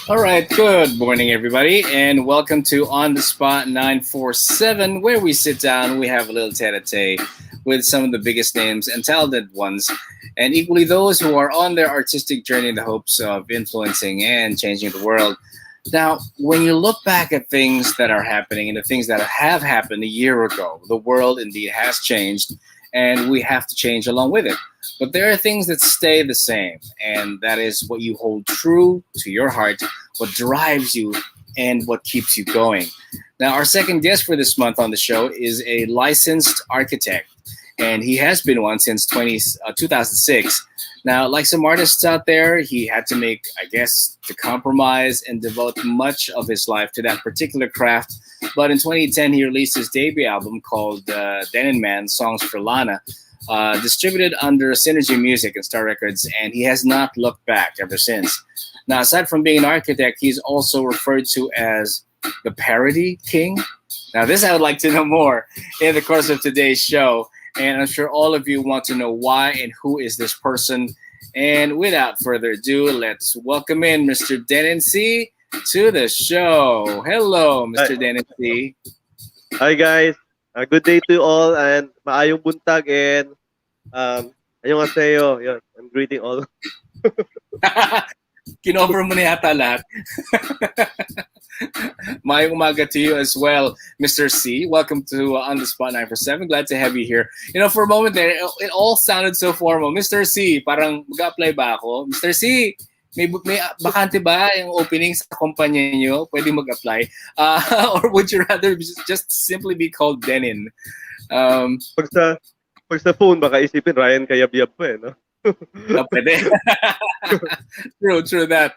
All right, good morning, everybody, and welcome to On the Spot 947, where we sit down, we have a little tete a tete with some of the biggest names and talented ones, and equally those who are on their artistic journey in the hopes of influencing and changing the world. Now, when you look back at things that are happening and the things that have happened a year ago, the world indeed has changed, and we have to change along with it. But there are things that stay the same, and that is what you hold true to your heart, what drives you, and what keeps you going. Now, our second guest for this month on the show is a licensed architect, and he has been one since 2006. Now, like some artists out there, he had to make, I guess, the compromise and devote much of his life to that particular craft. But in 2010, he released his debut album called Denin Songs for Lana, distributed under Synergy Music and Star Records, and he has not looked back ever since. Now, aside from being an architect, he's also referred to as the Parody King. Now, this I would like to know more in the course of today's show, and I'm sure all of you want to know why and who is this person. And without further ado, let's welcome in Mr. Denin Sy to the show. Hello, Hi, Mr. Denin Sy. hi guys. Good day to all and maayong buntag and annyeonghaseyo. Yun, I'm greeting all. Kinover mo na yata lahat. Mayong umaga to you as well, Mr. C. Welcome to On the Spot 947. Glad to have you here. You know, for a moment there, it all sounded so formal. Mr. C, parang mag-apply ba ako? Mr. C, may bakante ba yung opening sa kumpanya nyo? Pwede mag-apply? Or would you rather just simply be called Denin? Pag sa pag sa phone baka isipin Ryan Kayab-yab pa no. Pwede. True that.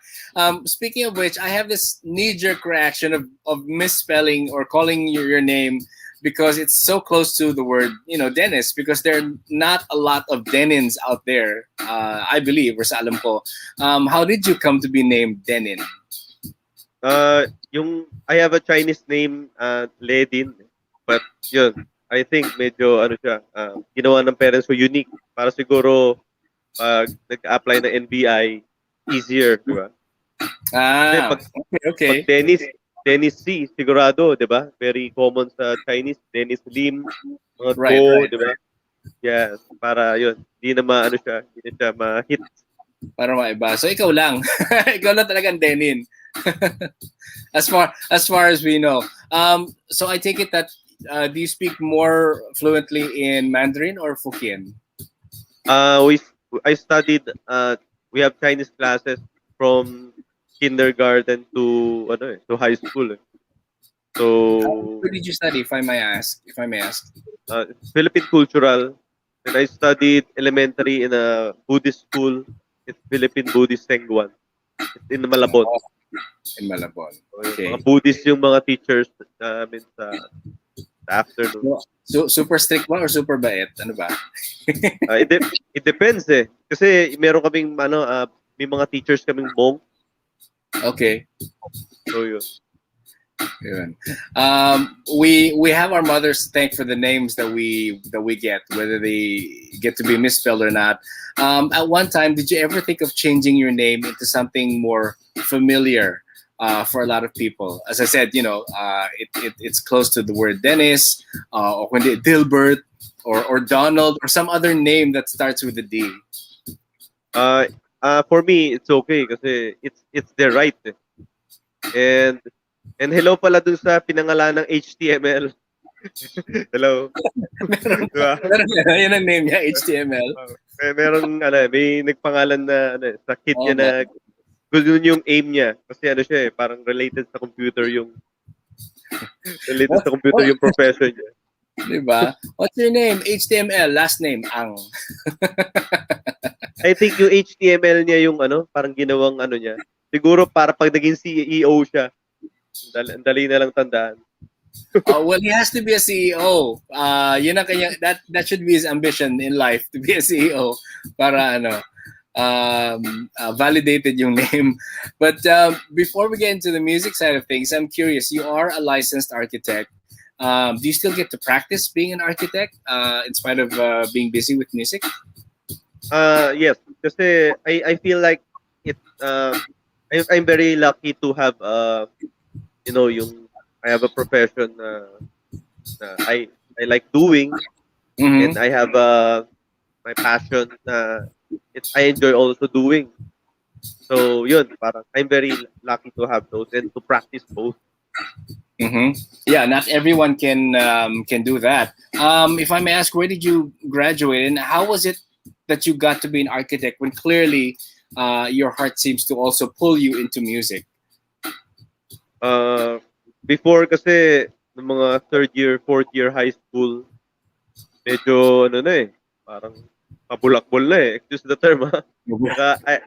Speaking of which, I have this knee-jerk reaction of misspelling or calling your name because it's so close to the word, Dennis, because there are not a lot of Denins out there, I believe, or sa alam ko. How did you come to be named Denin? Yung I have a Chinese name Ledin, but yun, I think medyo ano siya, ginawa ng parents ko unique para siguro pag nag-apply ng NBI easier, di ba? Kasi pag Okay. Dennis Sy, sigurado, di ba? Very common sa Chinese, Dennis Lim, mga Right. Go, di ba? Yes, para yun, hindi na maano siya, hindi na siya ma-hit. Para maiba. So ikaw lang. Ikaw lang talagang Denin. as far as we know. So I take it that do you speak more fluently in Mandarin or Hokkien? I studied, we have Chinese classes from kindergarten to to high school. So Where did you study, if I may ask? Philippine cultural. And I studied elementary in a Buddhist school. It's Philippine Buddhist Sengguan. It's in Malabon. In Malabon. So, Okay. mga Buddhist yung mga teachers namin sa afternoon. So super strict ba or super bait? Ano ba? It depends eh. Kasi meron kaming may mga teachers kaming monk. Okay. So yun. Yun. We have our mothers to thank for the names that we get, whether they get to be misspelled or not. At one time, did you ever think of changing your name into something more familiar for a lot of people? As I said, it's close to the word Dennis, or kundi Dilbert, or Donald, or some other name that starts with a D. For me, it's okay kasi it's their right eh. And hello pala dun sa pinangalan ng HTML. Hello. Diba? Yan ang name niya, HTML. May nagpangalan na sa kid niya na gusto yung aim niya kasi siya parang related sa computer yung profession niya. Diba? What's your name? HTML, last name Ang. I think yung HTML niya yung parang ginawang niya. Siguro para pag naging CEO siya. Dali na lang tandaan. Well, he has to be a CEO. Yun ang that should be his ambition in life, to be a CEO para validated yung name. But before we get into the music side of things, I'm curious. You are a licensed architect. Do you still get to practice being an architect in spite of being busy with music? Yes, kasi I feel like it I'm very lucky to have yung I have a profession na I like doing, Mm-hmm. and I have my passion na I enjoy also doing. So yun, parang I'm very lucky to have those and to practice both. Mm-hmm. Yeah, not everyone can do that. If I may ask, where did you graduate, and how was it that you got to be an architect when clearly your heart seems to also pull you into music? Uh, Before kasi ng mga third year, fourth year high school, medyo ano na parang pabulakbol na excuse the term ha. Saka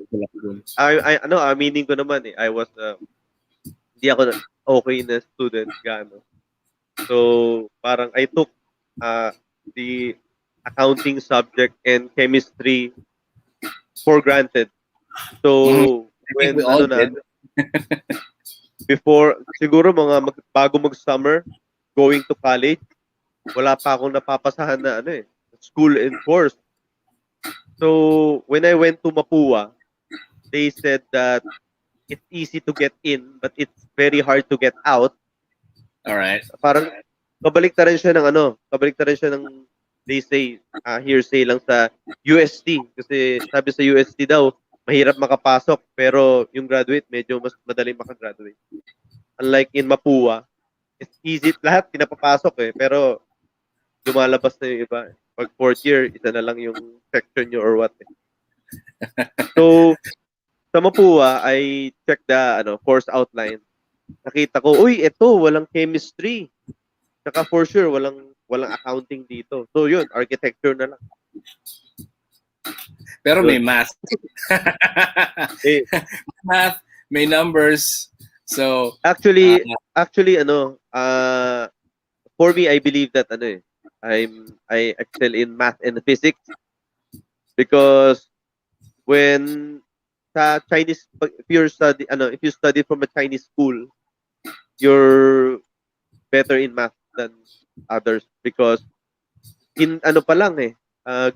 aminin ko naman I was hindi ako okay na student gaano. So parang I took uh, the accounting subject and chemistry for granted. Mhm. So I think we when all did. before siguro bago mag-summer going to college, wala pa akong napapasahan na school and course. So when I went to Mapua, they said that it's easy to get in but it's very hard to get out. All right. Parang kabalik siya ng they say hearsay lang sa UST kasi sabi sa UST daw mahirap makapasok pero yung graduate medyo mas madaling makagraduate. Unlike in Mapua, it's easy lahat pinapapasok pero lumalabas na yung iba. Pag fourth year, isa na lang yung section nyo or what. So, sa Mapua, I checked the course outline. Nakita ko, uy, ito, walang chemistry. Saka for sure, walang accounting dito. So, yun, architecture na lang. Pero may Yun. math. Eh, Math, may numbers. So, actually, for me, I believe that I excel in math and physics because when sa Chinese if you study from a Chinese school, you're better in math than others because in pa lang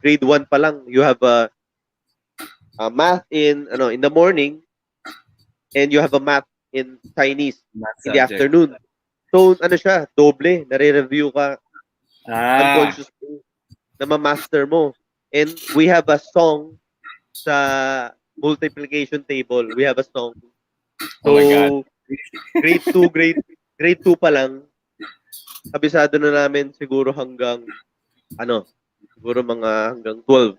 grade 1 pa lang you have a math in the morning and you have a math in Chinese math in the subject. afternoon. So siya, doble, nare-review ka unconsciously na ma-master mo. And we have a song sa multiplication table. We have a song. So, Oh my God. grade 2 pa lang, kabisado na namin siguro siguro mga hanggang 12.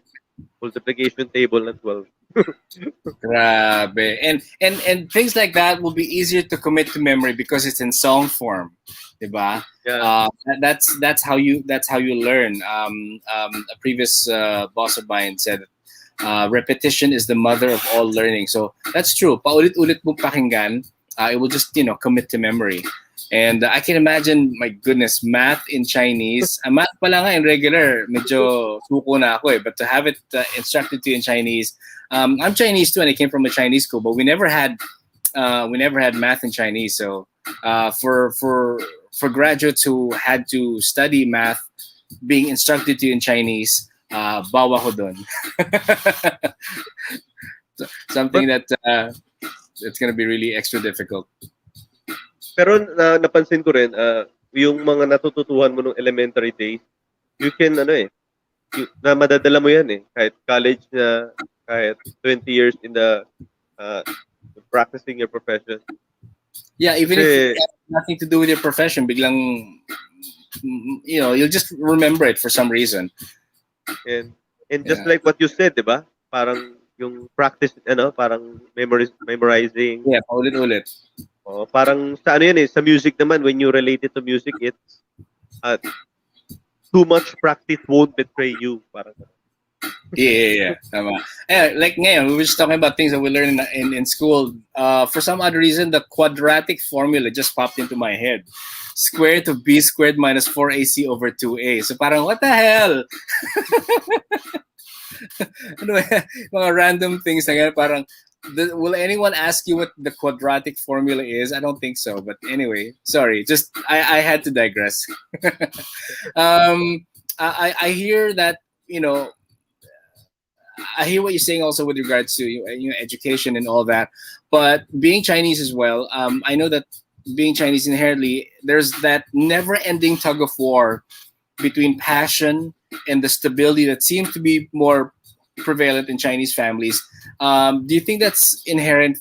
Multiplication table na 12. Grabe. And things like that will be easier to commit to memory because it's in song form, diba? Yeah. That's how you learn. A previous boss of mine said, repetition is the mother of all learning. So that's true. Paulit-ulit mo pakinggan, it will just commit to memory. And I can imagine, my goodness, math in Chinese. Math pala nga in regular, medyo suko na ako eh. But to have it instructed to you in Chinese, I'm Chinese too, and I came from a Chinese school, but we never had math in Chinese. So for graduates who had to study math, being instructed to you in Chinese, bawa ko dun. Something that it's gonna be really extra difficult. Pero napansin ko rin, yung mga natututuhan mo nung elementary days, you can na madadala mo yan kahit college na, kahit 20 years in the practicing your profession. Yeah, even if it has nothing to do with your profession, biglang you'll just remember it for some reason. And just like what you said, 'di ba? Parang yung practice parang memorizing. Yeah, ulit-ulit. Oh, parang sa sa music naman, when you relate it to music, it's too much practice won't betray you. Parang Yeah. Tama. Like ngayon, we were just talking about things that we learned in school. For some odd reason, the quadratic formula just popped into my head. Square root of b squared minus 4ac over 2a. So parang, what the hell? Mga random things na ganyan, parang, will anyone ask you what the quadratic formula is? I don't think so. But anyway, sorry. Just I had to digress. I hear that I hear what you're saying also with regards to education and all that, but being Chinese as well, I know that being Chinese inherently there's that never-ending tug of war between passion and the stability that seems to be more prevalent in Chinese families. Do you think that's inherent,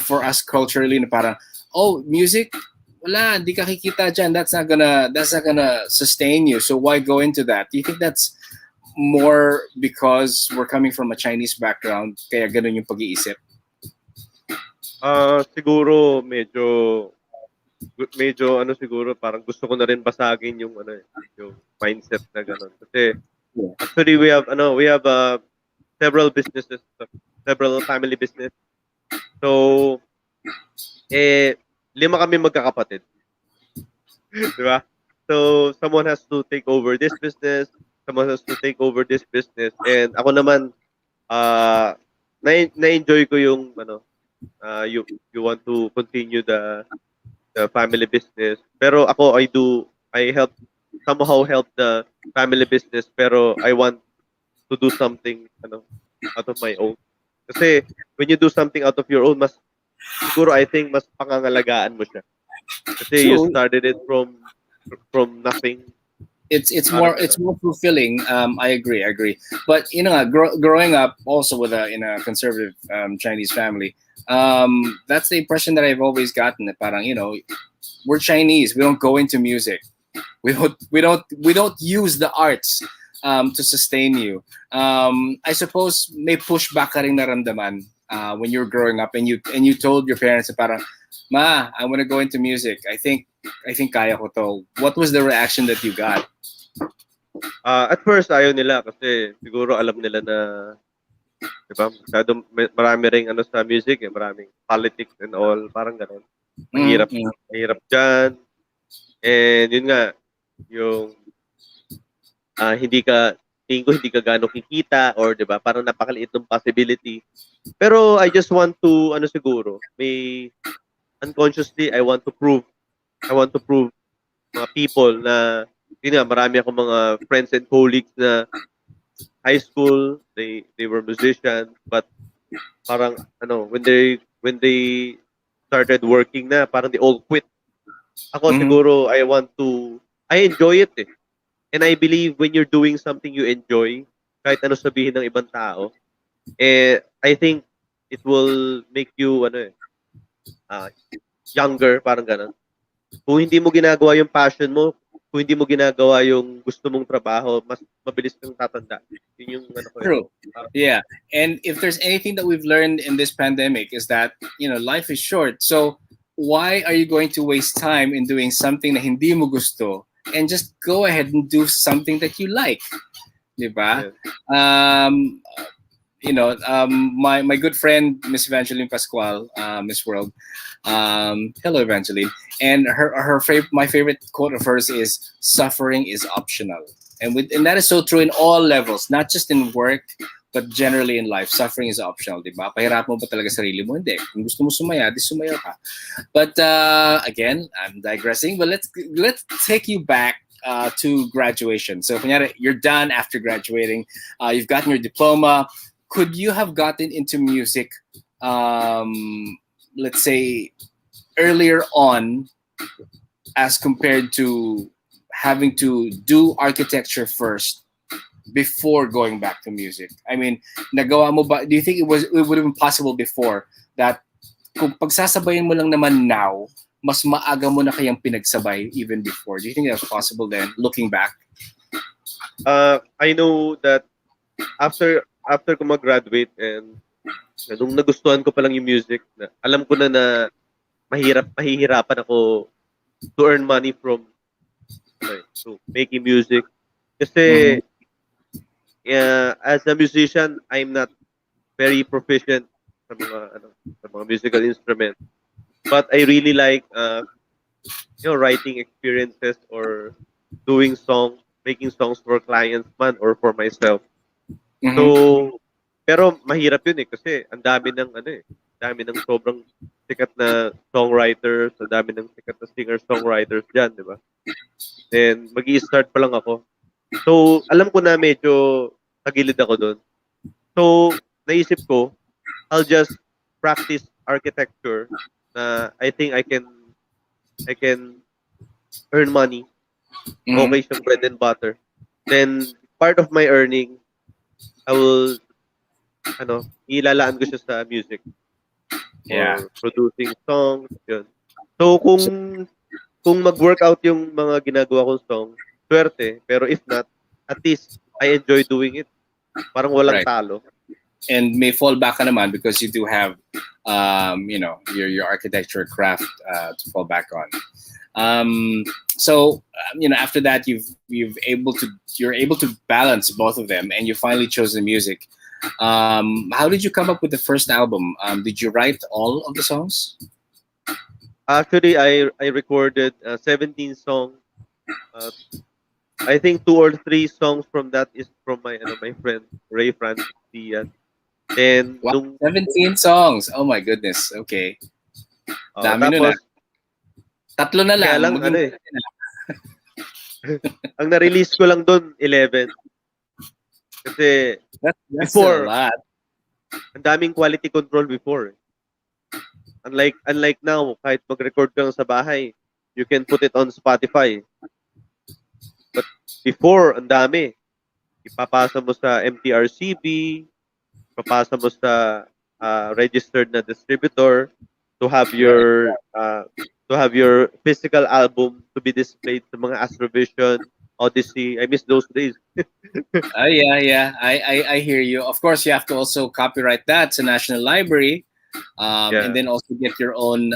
for us culturally? Na parang, oh, music, wala, di ka kikita dyan. That's not gonna sustain you. So why go into that? Do you think that's more because we're coming from a Chinese background, kaya ganun yung pag-iisip? Siguro medyo ano siguro parang gusto ko na rin basagin yung yung mindset na gano'n. Kasi Yeah. actually we have several businesses, several family business. So 5 kami magkakapatid, 'di ba? So someone has to take over this business, someone has to take over this business, and ako naman na-enjoy ko yung you want to continue the family business. Pero ako I somehow help the family business, pero I want to do something out of my own. Kasi when you do something out of your own, siguro I think mas pangangalagaan mo siya. Kasi you True. started it from nothing. It's Parang more fulfilling. I agree. But growing up also in a conservative Chinese family, that's the impression that I've always gotten. That parang we're Chinese. We don't go into music. We don't use the arts to sustain you. I suppose may pushback ka rin naramdaman when you were growing up and you told your parents na parang, Ma, I want to go into music. I think kaya ko to. What was the reaction that you got? at first ayaw nila kasi siguro alam nila na 'di ba? Marami ring sa music, maraming politics and all, parang gano'n. Mahirap Mm-hmm. mahirap diyan. And yun nga, yung tingin ko hindi ka gaano kikita or 'di ba? Parang napakaliit ng possibility. Pero I just want to siguro, unconsciously I want to prove mga people na yun nga, marami akong mga friends and colleagues na high school, they were musicians, but parang when they started working na, parang they all quit. Ako Mm-hmm. siguro I enjoy it eh. And I believe when you're doing something you enjoy, kahit ano sabihin ng ibang tao, I think it will make you younger, parang ganun. Kung hindi mo ginagawa yung passion mo, kung hindi mo ginagawa yung gusto mong trabaho, mas mabilis kang tatanda. Yun yung ko. True. Yeah. And if there's anything that we've learned in this pandemic is that, life is short. So why are you going to waste time in doing something na hindi mo gusto and just go ahead and do something that you like? Diba? Yeah. My good friend, Miss Evangeline Pascual, Miss World. Hello, Evangeline. And my favorite quote of hers is, "Suffering is optional," and that is so true in all levels, not just in work, but generally in life. Suffering is optional, di ba? Pahirap mo ba talaga sarili mo? Hindi. Kung gusto mo sumaya, di sumaya ka. But again, I'm digressing. But let's take you back to graduation. So, kunyari, you're done after graduating. You've gotten your diploma. Could you have gotten into music, let's say, earlier on, as compared to having to do architecture first before going back to music? I mean, nagawa mo ba? Do you think it would have been possible before that? Kung pagsasabayin mo lang naman now, mas maaga mo na kayang pinagsabay even before. Do you think that's possible then, looking back? I know that after ko mag-graduate and nung nagustuhan ko pa lang yung music, alam ko na mahihirapan ako to earn money from to making music. Kasi as a musician, I'm not very proficient sa mga musical instruments. But I really like writing experiences or doing songs, making songs for clients man or for myself. Mm-hmm. So, pero mahirap yun kasi ang dami ng sobrang sikat na songwriters, ang dami ng sikat na singer-songwriters dyan, di ba? And mag-i-start pa lang ako. So, alam ko na medyo tagilid ako doon. So, naisip ko, I'll just practice architecture na I think I can earn money. Mhm. Okay siyang bread and butter. Then, part of my earning, I will, ilalaan ko siya sa music Yeah. or producing songs, yun. So, So, kung mag-workout yung mga ginagawa kong song, swerte. Pero if not, at least I enjoy doing it. Parang walang right. talo. And may fall back ka naman because you do have, your architecture craft to fall back on. So after that, you're able to balance both of them, and you finally chose the music. How did you come up with the first album? Did you write all of the songs? Actually, I recorded 17 songs. Uh, I think 2 or 3 songs from that is from my friend Ray Francis Diaz. Then Wow, 17 songs. Oh my goodness. Okay. Dami nun ah. tapos Tatlo na kaya lang. lang Maging ang na-release ko lang doon 11 kasi that's still a before lot. ang daming quality control before. Unlike now, kahit mag-record ka lang sa bahay, you can put it on Spotify. But before, ang dami. Ipapasa mo sa MTRCB, ipapasa mo sa registered na distributor to have your physical album to be displayed sa mga Astrovision, Odyssey. I miss those days. Yeah. I hear you. Of course, you have to also copyright that to National Library, and Yeah. then also get your own,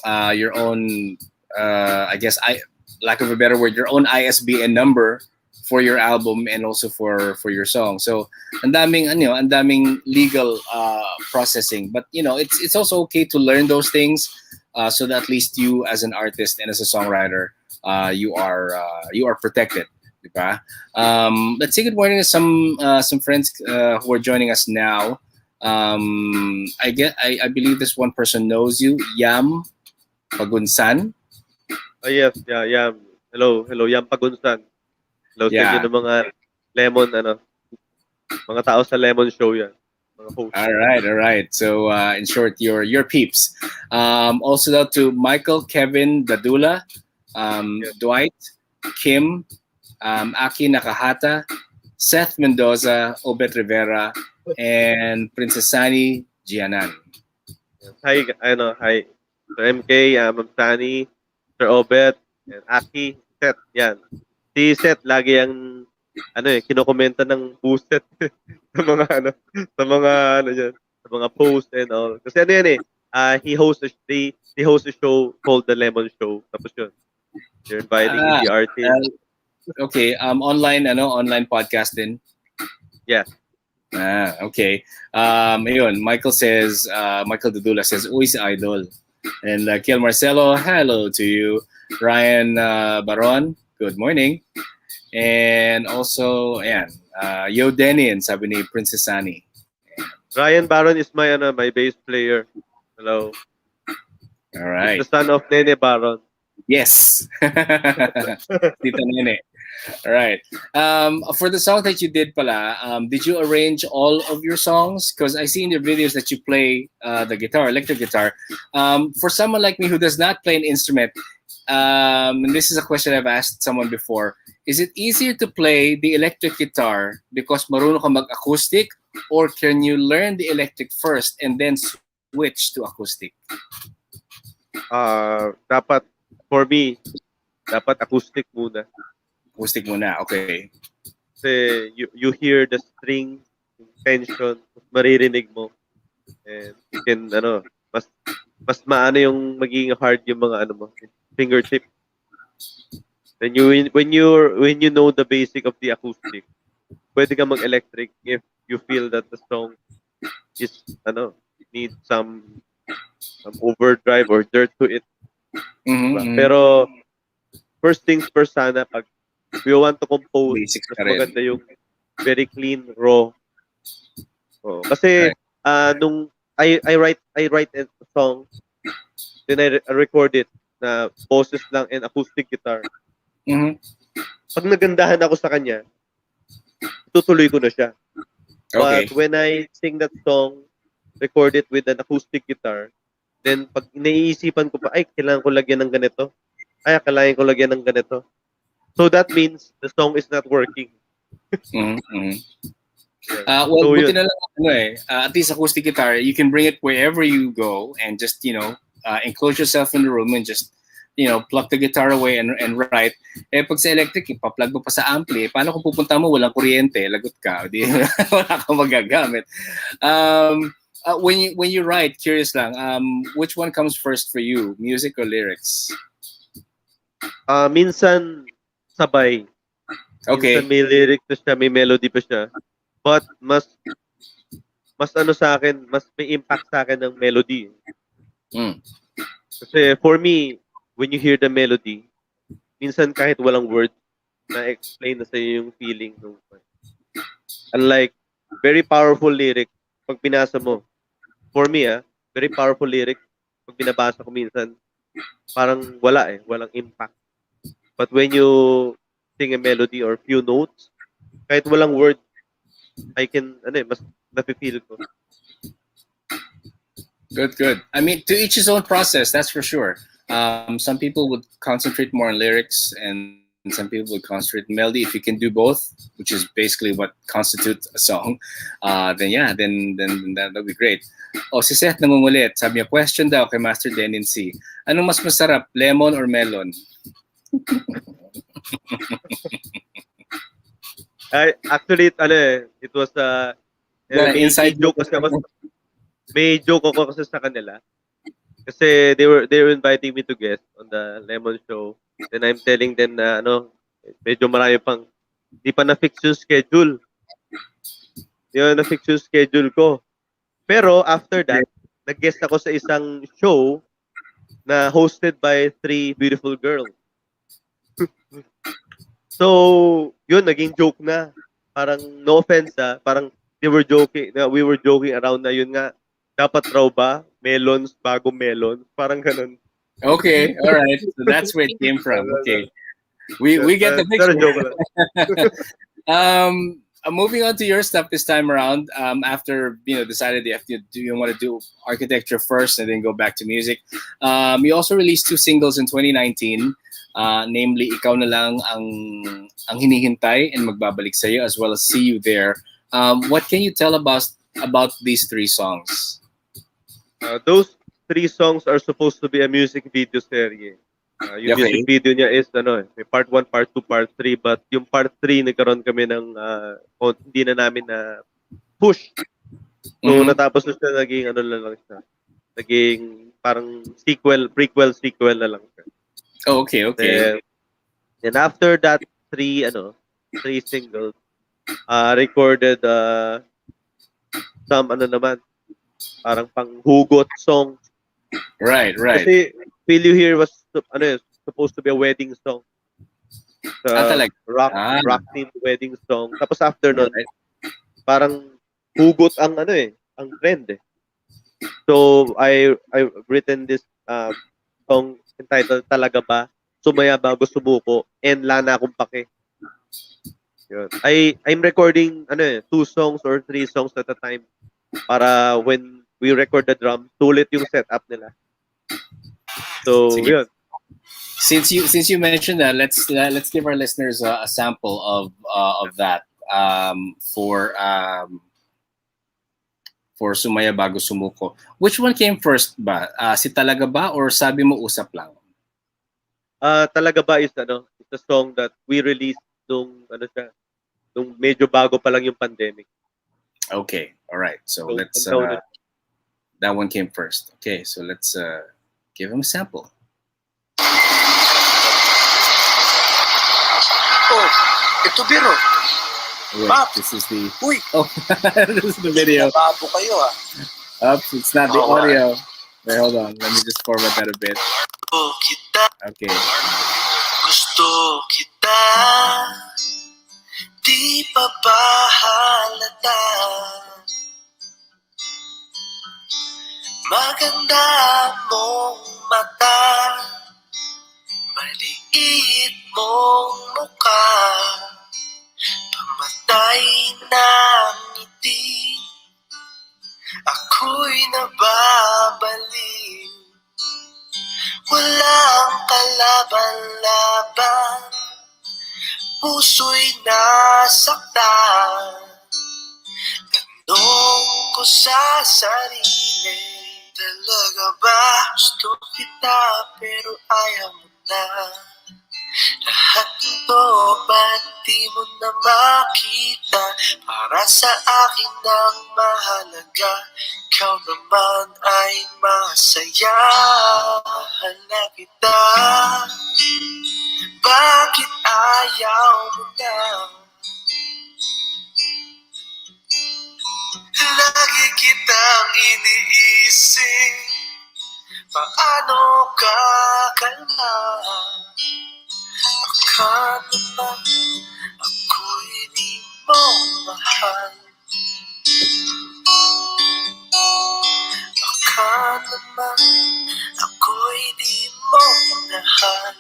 I guess, lack of a better word, your own ISBN number for your album and also for your song. So, ang daming legal processing. But it's also okay to learn those things, so that at least you as an artist and as a songwriter, you are protected. Diba? Let's say good morning to some friends who are joining us now. I believe this one person knows you, Yam Pagunsan. Yes, yeah. Hello, Yang Pagunsan. Hello sa inyo Yeah. ng mga Lemon, mga tao sa Lemon Show yan. Mga host. All right. So, in short, your peeps. Also out to Michael, Kevin, Dadula, Yes. Dwight, Kim, Aki Nakahata, Seth Mendoza, Obet Rivera, and Princess Sani Gianan. Yes. Hi. Sir MK, Ma'am Sani, Sir Obet, and Aki, Seth, yan. Si Seth, lagi ang, kinokomenta ng boosted sa mga, dyan, sa mga posts and all. Kasi he hosts a show called The Lemon Show. Tapos yun, they're inviting Ah, indie artists. okay. Online podcast din. Yeah. Okay. Ayun, Michael Dudula says, Uy, si Idol. And Kiel Marcelo, hello to you. Ryan Baron, good morning. And also, ayan, Yo Denin, sabi ni Princess Sani. Ryan Baron is my bass player. Hello. All He's right. the son of Nene Baron. Yes. Tita Nene. All right. For the song that you did pala, did you arrange all of your songs? Because I see in your videos that you play the guitar, electric guitar. For someone like me who does not play an instrument, and this is a question I've asked someone before, is it easier to play the electric guitar because marunong ka mag-acoustic, or can you learn the electric first and then switch to acoustic? Dapat, for me, dapat acoustic muna. Acoustic muna, okay. Kasi you hear the string, tension, maririnig mo. And you can, mas maano yung magiging hard yung mga fingertip. Then when you know the basic of the acoustic, pwede ka mag-electric if you feel that the song is needs some overdrive or dirt to it. Mm-hmm. Pero first things first sana, pag we want to compose, Basics mas ka rin. maganda yung very clean, raw. Kasi nung I write a song, then I record it na boses lang and acoustic guitar. Mm-hmm. Pag nagandahan ako sa kanya, tutuloy ko na siya. Okay. But when I sing that song, record it with an acoustic guitar, then pag naiisipan ko pa, ay, kailangan ko lagyan ng ganito. Ay, kailangan ko lagyan ng ganito. So that means the song is not working. Mm-hmm. Yeah. Well, So buti yun. na lang, at least acoustic guitar, you can bring it wherever you go and just, enclose yourself in the room and just, plug the guitar away and write. Eh, pag sa electric, ipa-plug mo pa sa ampli. Paano kung pupunta mo, walang kuryente, lagot ka. Di, wala kang magagamit. When you write, curious lang, which one comes first for you, music or lyrics? Minsan sabay. Minsan Okay. may lyrics pa siya, may melody pa siya. But mas ano sa akin, mas may impact sa akin ng melody. Mm. Kasi for me, when you hear the melody, minsan kahit walang words, na-explain na sa'yo yung feeling. Unlike, very powerful lyrics, pag binasa mo, for me, very powerful lyrics, pag binabasa ko minsan, parang walang impact. But when you sing a melody or few notes, kahit walang word, I can, mas nafe-feel ko. Good. I mean, to each his own process, that's for sure. Some people would concentrate more on lyrics, and some people would concentrate on melody. If you can do both, which is basically what constitutes a song, then yeah, then that'll be great. Oh, si Seth nangungulit. Sabi niya, question daw kay Master Denin Sy. Anong mas masarap, lemon or melon? Actually, it was may Inside joke kasi ako. May joke ako kasi sa kanila. Kasi they were inviting me to guest on the Lemon Show. Then I'm telling them na medyo marami pang di pa na-fix yung schedule. Di pa na-fix yung schedule ko. Pero after that, nag-guest ako sa isang show na hosted by 3 beautiful girls. So, yun, naging joke na. Parang, no offense parang we were joking around na yun nga, dapat raw ba, melons, bago melons, parang ganun. Okay, all right. So that's where it came from. Okay. We get the Pero picture. joke lang. Moving on to your stuff this time around. After decided you want to do architecture first and then go back to music. You also released 2 singles in 2019, namely "Ikaw na lang ang hinihintay" and "Magbabalik sa'yo," as well as "See You There." What can you tell about these 3 songs? Those 3 songs are supposed to be a music video series. Yung Okay. music video niya is may part 1, part 2, part 3, but yung part 3 nagkaroon kami ng hindi na namin na push. So natapos na siya, naging lang siya. Naging parang prequel na lang siya. Oh, okay. Then after that 3 singles, recorded some naman, parang panghugot song. Right. Kasi Feel You Here was supposed to be a wedding song. Rock themed wedding song. Tapos after nun, parang hugot ang ang trend eh. So I've written this song entitled Talaga Ba, Sumaya Bago Sumuko, and Lana Akong Pake. Yun. I'm recording 2 songs or 3 songs at a time para when we record the drum, sulit yung setup nila. So, Sige. yun. Since you mentioned that, let's give our listeners a sample of that for Sumaya Bago Sumuko. Which one came first ba? Si Talaga Ba or Sabi Mo Usap Lang? Talaga Ba is it's a song that we released nung medyo bago pa lang yung pandemic. Okay, all right. So let's that one came first. Okay, so let's give him a sample. Oh, ito biro. Wait, this is the Uy, this is the video. nababo kayo Oops, it's not the audio. Wait, hold on. Let me just format that a bit. Okay. Gusto kita, di pa ba halata? Maganda mong mata, maliit mong mukha, pamatay ng ngiti, nababaliw. Walang kalaban-laban, puso'y nasaktan. Tanong ko sa sarili, talaga ba gusto kita pero ayaw mo na? Lahat ito ba't di mo na makita? Para sa akin ang mahalaga, ikaw naman ay masaya. Mahal na kita, bakit ayaw mo na? Lagi kitang iniisip, paano ka kalma? Baka naman ako'y di mo mahal. Baka naman ako'y di mo mahal.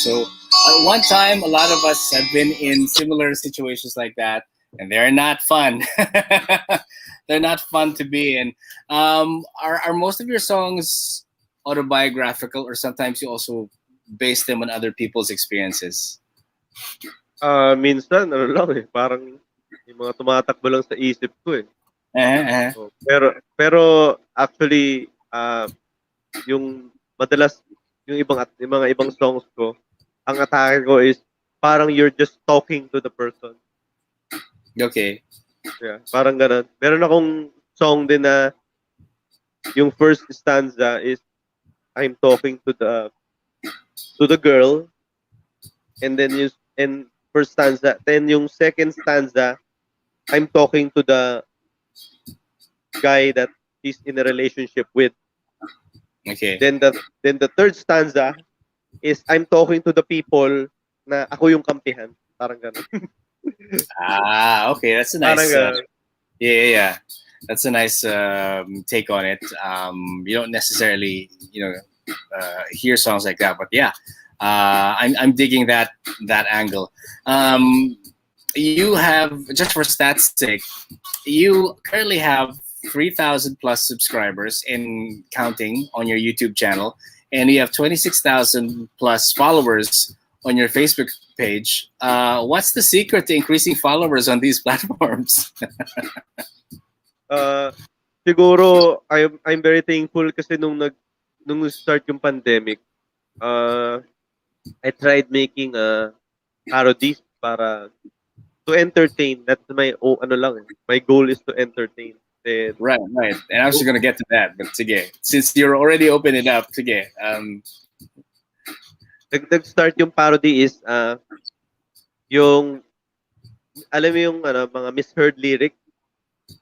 So, one time, a lot of us have been in similar situations like that, and they're not fun. They're not fun to be in. Are most of your songs autobiographical, or sometimes you also base them on other people's experiences? Minsan, ano lang eh, parang yung mga tumatakbo lang sa isip ko eh. So, pero actually, yung madalas, yung mga ibang songs ko, ang atake ko is parang you're just talking to the person. Okay. Yeah, parang ganun. Meron akong song din na yung first stanza is I'm talking to the girl, and then first stanza, then yung second stanza I'm talking to the guy that he's in a relationship with. Okay. Then the third stanza is I'm talking to the people na ako yung kampihan. Parang ganun. Okay. That's a nice. Parang ganun. Yeah. That's a nice take on it. You don't necessarily, hear songs like that, but yeah, I'm digging that angle. You have, just for stats' sake, you currently have 3,000 plus subscribers and counting on your YouTube channel, and you have 26,000 plus followers on your Facebook page. What's the secret to increasing followers on these platforms? Siguro I'm very thankful kasi nung start yung pandemic, I tried making parodies para to entertain. That's my my goal is to entertain. Then, right. And I was just gonna get to that, but sige, since you're already opening it up, sige. Nag-start yung parody is yung alam mo yung mga misheard lyric.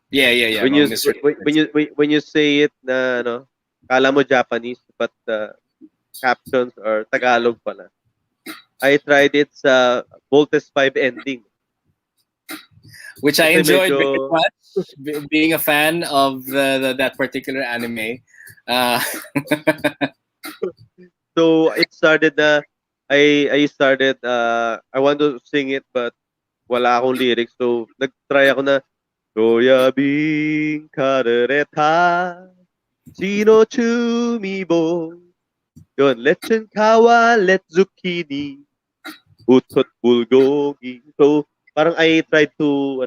Yeah. When you say it na kala mo Japanese but captions are Tagalog pala. I tried it sa Voltes 5 ending. Which I enjoyed very much, being a fan of that particular anime. So it started I started I want to sing it but wala akong lyrics, so nag-try ako na Soyabing karereta Sino chumibo yun, lechon kawa, let zucchini utot bulgogi. So parang I tried to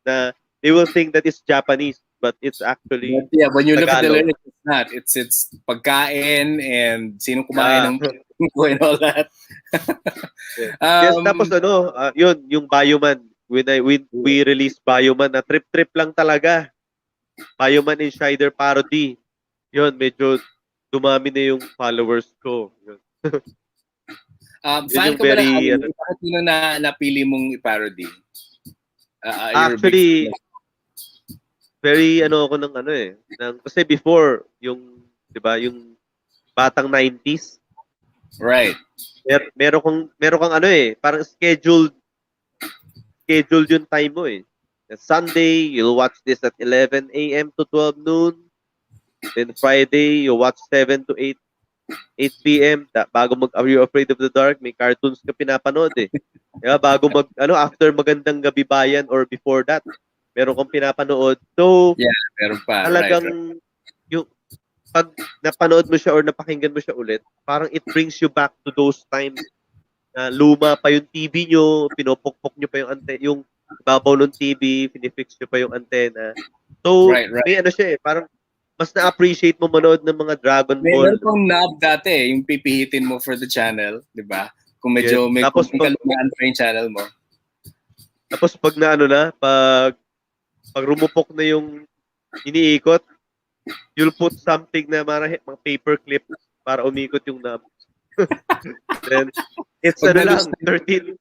na they will think that it's Japanese but it's actually when you Tagalog. Look at the lyrics, it's not. It's pagkain and sino kumain ng and all that. Yes, tapos yun, yung Bioman. When we released Bioman, na trip lang talaga. Bioman and Shider parody. Yun, medyo dumami na yung followers ko. Yun. Fan ka ba na bakit yun na napili mong i-parody? Actually, very ako ng kasi before yung 'di ba yung batang 90s, right, meron kang parang scheduled yung time mo eh. Sunday you'll watch this at 11 a.m. to 12 noon, then Friday you watch 7 to 8 p.m. bago Are You Afraid of the Dark, may cartoons ka pinapanood eh. Diba? Bago after Magandang Gabi Bayan or before that, meron kang pinapanood. So, Yeah, meron pa. talagang Right. yung pag napanood mo siya or napakinggan mo siya ulit, parang it brings you back to those times na luma pa yung TV nyo, pinopokpok nyo pa yung yung babaw ng TV, finifix nyo pa yung antena. So, Right, right. may ano siya parang mas na-appreciate mo manood ng mga Dragon Meron Ball. pang knob dati yung pipihitin mo for the channel, di ba? Kung medyo Yes. may Tapos kung pag kalumaan pa yung channel mo. pag rumupok na yung iniikot, you'll put something na mga paper clip para umikot yung knob. Then, it's Pag lang, nalus-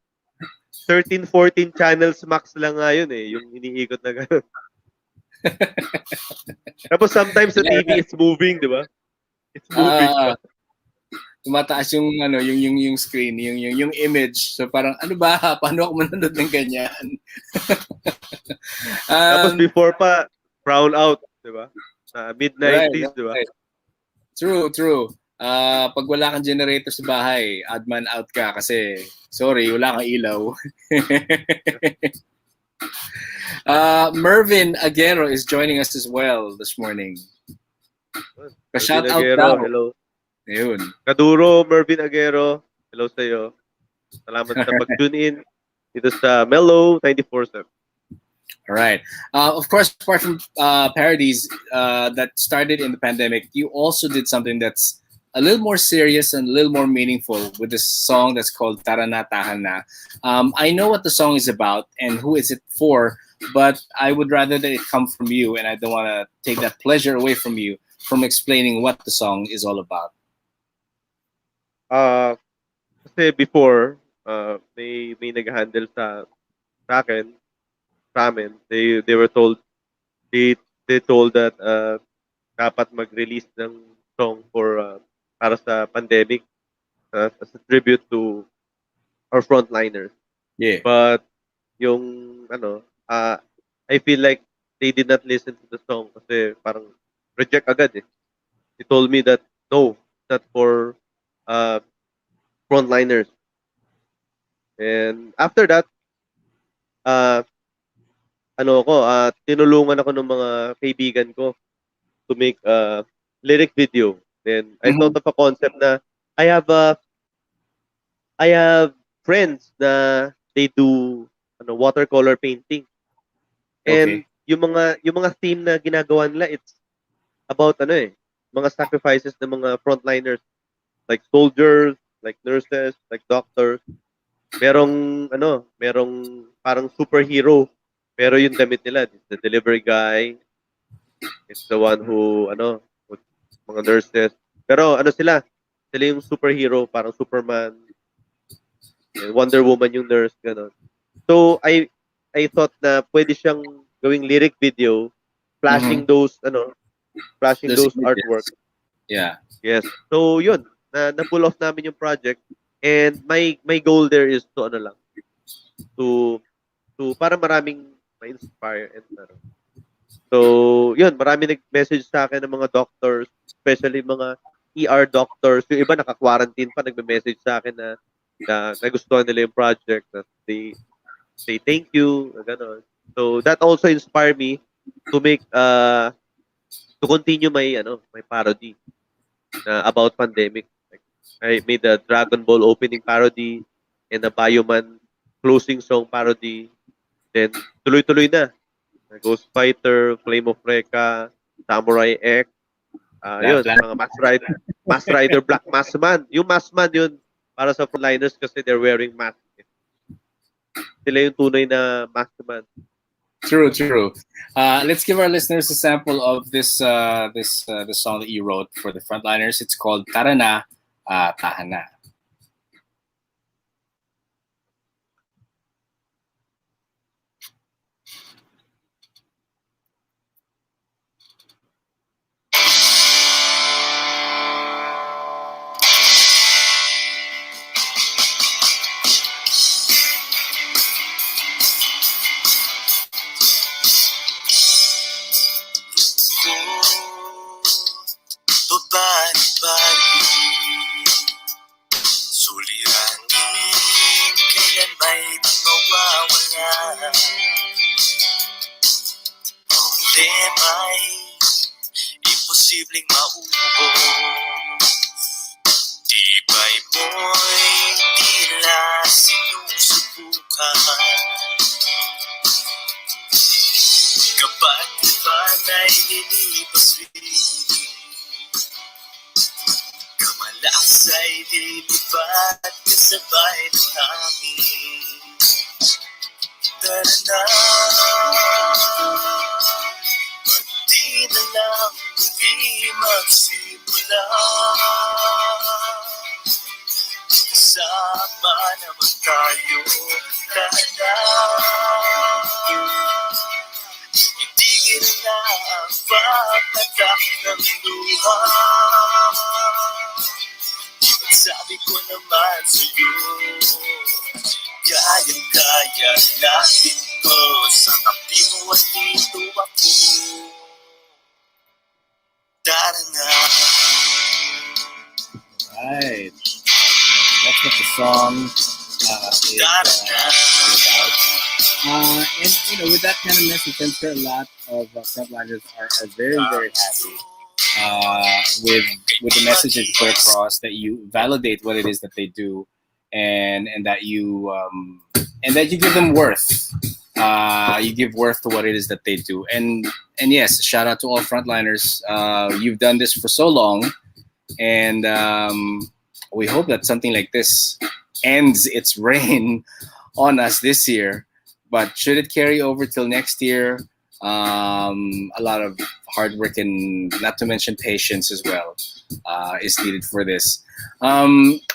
14 channels max lang nga yun yung iniikot na gano'n. Tapos sometimes sa TV, it's moving, di ba? It's moving pa. tumataas yung yung screen, yung image. So parang ano ba? Paano ako manonood ng ganyan? Tapos before pa, brown out, di ba? Mid-90s, right, di ba? right. True. Pag wala kang generator sa bahay, odd man out ka kasi sorry, wala kang ilaw. Mervin Aguero is joining us as well this morning. Pa-shout out daw. Hello. Ayun. Kaduro, Mervin Aguero, hello sa'yo. Salamat sa pag-tune in dito sa Mellow 94.7. All right. Of course, apart from parodies that started in the pandemic, you also did something that's a little more serious and a little more meaningful with this song that's called Tara Na Tahan Na. I know what the song is about and who is it for, but I would rather that it come from you, and I don't want to take that pleasure away from you from explaining what the song is all about. Kasi before, may nag-handle sa akin, sa amin. They were told, they told that dapat mag-release ng song para sa pandemic as a tribute to our frontliners. Yeah. But I feel like they did not listen to the song kasi parang reject agad eh. They told me that no, not for frontliners. And after that, tinulungan ako ng mga kaibigan ko to make a lyric video. Then I thought of a concept na I have friends na they do watercolor painting. And yung mga theme na ginagawa nila, it's about mga sacrifices ng mga frontliners like soldiers, like nurses, like doctors. Merong parang superhero pero yung damit nila, it's the delivery guy, it's the one who with mga nurses. Pero sila yung superhero, parang Superman, and Wonder Woman yung nurse, gano'n. So I thought na pwede siyang gawing lyric video, flashing those artworks. Yeah. Yes. So yun, na-pull off namin yung project, and my goal there is to para maraming ma-inspire and so yun, marami nag-message sa akin ng mga doctors, especially mga ER doctors. Yung iba naka-quarantine pa, nagme-message sa akin na nagustuhan nila yung project, na they say thank you, gano'n. So that also inspired me to make to continue my parody about pandemic. Like, I made a Dragon Ball opening parody and a Bioman closing song parody. Then tuloy-tuloy na. Ghost Fighter, Flame of Recca, Samurai X, yun, mga Mass Rider, Black Mass Man. Yung Mass Man yun, para sa frontliners kasi they're wearing masks. Sila yung tunay na Mass Man. True. Let's give our listeners a sample of this song that you wrote for the frontliners. It's called Tara Na Tahan Na. may imposibleng maubos. Tibay mo'y tila sinusubukan. Kapag iban ay nilibasbig, kamalas ay lilipat kasabay ng hangin. Tara na, pati na lang muli magsimula. Kasama naman tayo, tara na. Itigil na ang pagpatak ng luha. Sabi ko naman sa'yo, kayang-kaya natin to. Sa tabi mo at dito ako. Tara na. Right. That's what the song is all about. And you know, with that kind of message, I'm sure a lot of frontliners are very, very happy with the message that you put across, that you validate what it is that they do, and that you give them worth. You give worth to what it is that they do, and yes, shout out to all frontliners. You've done this for so long, and we hope that something like this ends its reign on us this year. But should it carry over till next year, a lot of hard work and not to mention patience as well is needed for this.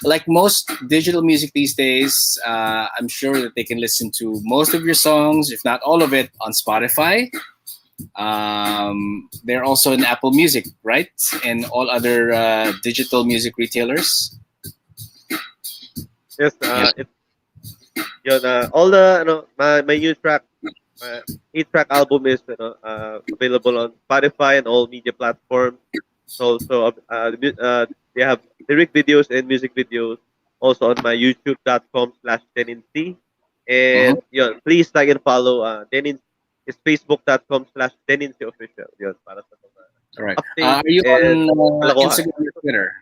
Like most digital music these days, I'm sure that they can listen to most of your songs, if not all of it, on Spotify. They're also in Apple Music, right? And all other digital music retailers. Yes, yun, all the my new track, 8-track album is available on Spotify and all media platforms. Also, they have lyric videos and music videos also on my youtube.com/Denin Sy. And yun, please like and follow Denin is facebook.com/Denin Sy official. Yun, para sa mga All right. updates Are you and on kalokohan. Instagram or Twitter?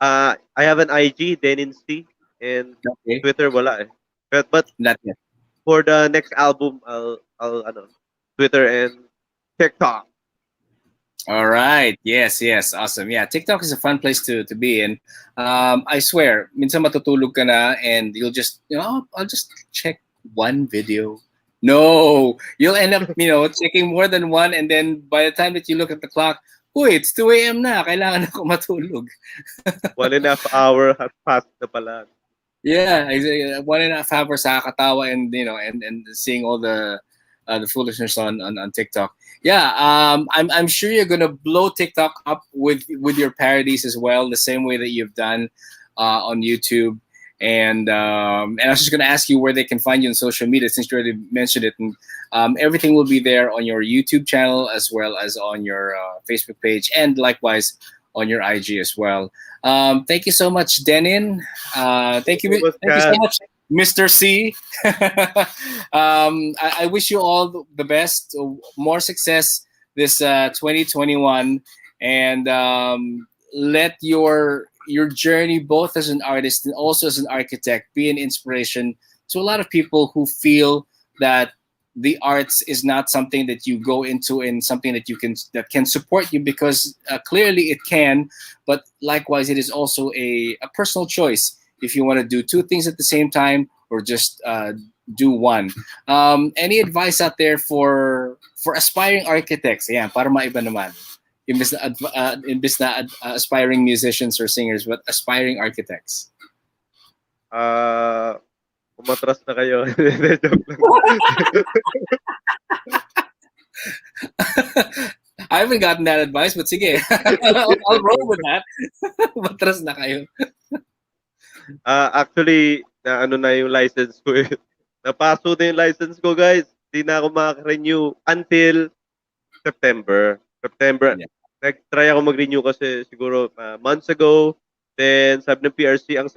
I have an IG, Denin Sy, and Okay. Twitter wala eh. But Not yet. for the next album, I'll Twitter and TikTok. All right. Yes, yes. Awesome. Yeah, TikTok is a fun place to be. And I swear, minsan matutulog ka na and you'll just, I'll just check one video. No, you'll end up, checking more than one. And then by the time that you look at the clock, it's 2 a.m. na. Kailangan ako matulog. 1.5 hour has passed na pala. Yeah, exactly. 1.5 hours nakakatawa and and seeing all the foolishness on TikTok. Yeah, I'm sure you're gonna blow TikTok up with your parodies as well, the same way that you've done on YouTube. And I was just gonna ask you where they can find you on social media, since you already mentioned it. And everything will be there on your YouTube channel as well as on your Facebook page, and likewise on your IG as well. Thank you so much, Denin. Thank you so much, Mr. C. I wish you all the best, more success this 2021, and let your journey, both as an artist and also as an architect, be an inspiration to a lot of people who feel that the arts is not something that you go into and something that can support you, because clearly it can, but likewise it is also a personal choice if you want to do two things at the same time or just do one. Any advice out there for aspiring architects? Yeah, para maiba naman. Imbis na aspiring musicians or singers, but aspiring architects. Umatras na kayo. Joke lang. I haven't gotten that advice, but sige. I'll roll with that. Umatras na kayo. Actually, na yung license ko eh. Napaso na yung license ko, guys. Hindi na ako makaka-renew until September. Yeah. Nag-try ako mag-renew kasi siguro months ago. Then, sabi ng PRC, ang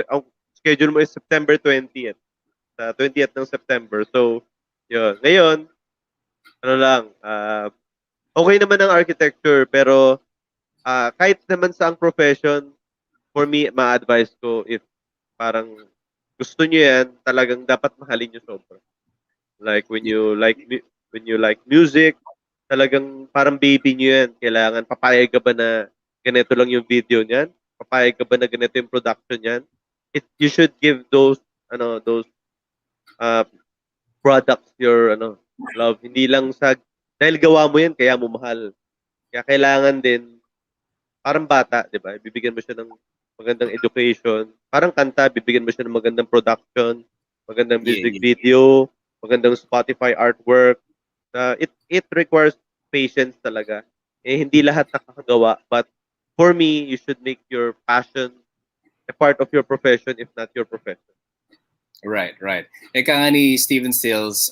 schedule mo is September 20th. Sa 20th ng September. So, yun. Ngayon, okay naman ang architecture, pero kahit naman sa ang profession, for me, ma-advise ko if parang gusto nyo yan, talagang dapat mahalin nyo sobra. Like when you like music, talagang parang baby nyo yan. Kailangan papayag ka ba na ganito lang yung video niyan? Papayag ka ba na ganito yung production niyan? You should give those uh, products your love. Hindi lang dahil gawa mo yan kaya mo mahal. Kaya kailangan din parang bata, 'di ba? Bibigyan mo siya ng magandang education. Parang kanta, bibigyan mo siya ng magandang production, magandang Yeah, music yeah. video, magandang Spotify artwork. It requires patience talaga. Hindi lahat nakakagawa, but for me, you should make your passion a part of your profession, if not your profession. Right, right. Eka nga ni Steven Stills,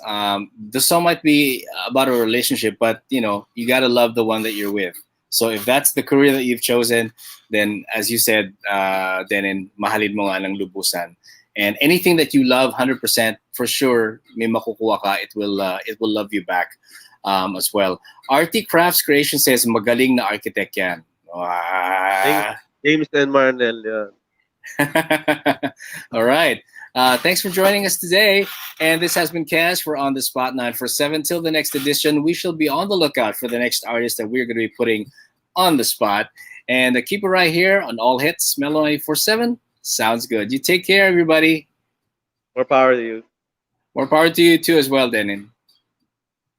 the song might be about a relationship, but you gotta love the one that you're with. So if that's the career that you've chosen, then as you said, Denin, mahalin mo nga ng lubusan. And anything that you love 100%, for sure, may makukuha ka, it will love you back as well. RT Crafts Creation says, magaling na architect yan. Thanks, James and Marnel. Yeah. All right. Thanks for joining us today. And this has been Cash. We're on the Spot 947. Till the next edition, we shall be on the lookout for the next artist that we're going to be putting on the spot. And keep it right here on All Hits, Mellow 947. Sounds good. You take care, everybody. More power to you. More power to you too as well, Denin.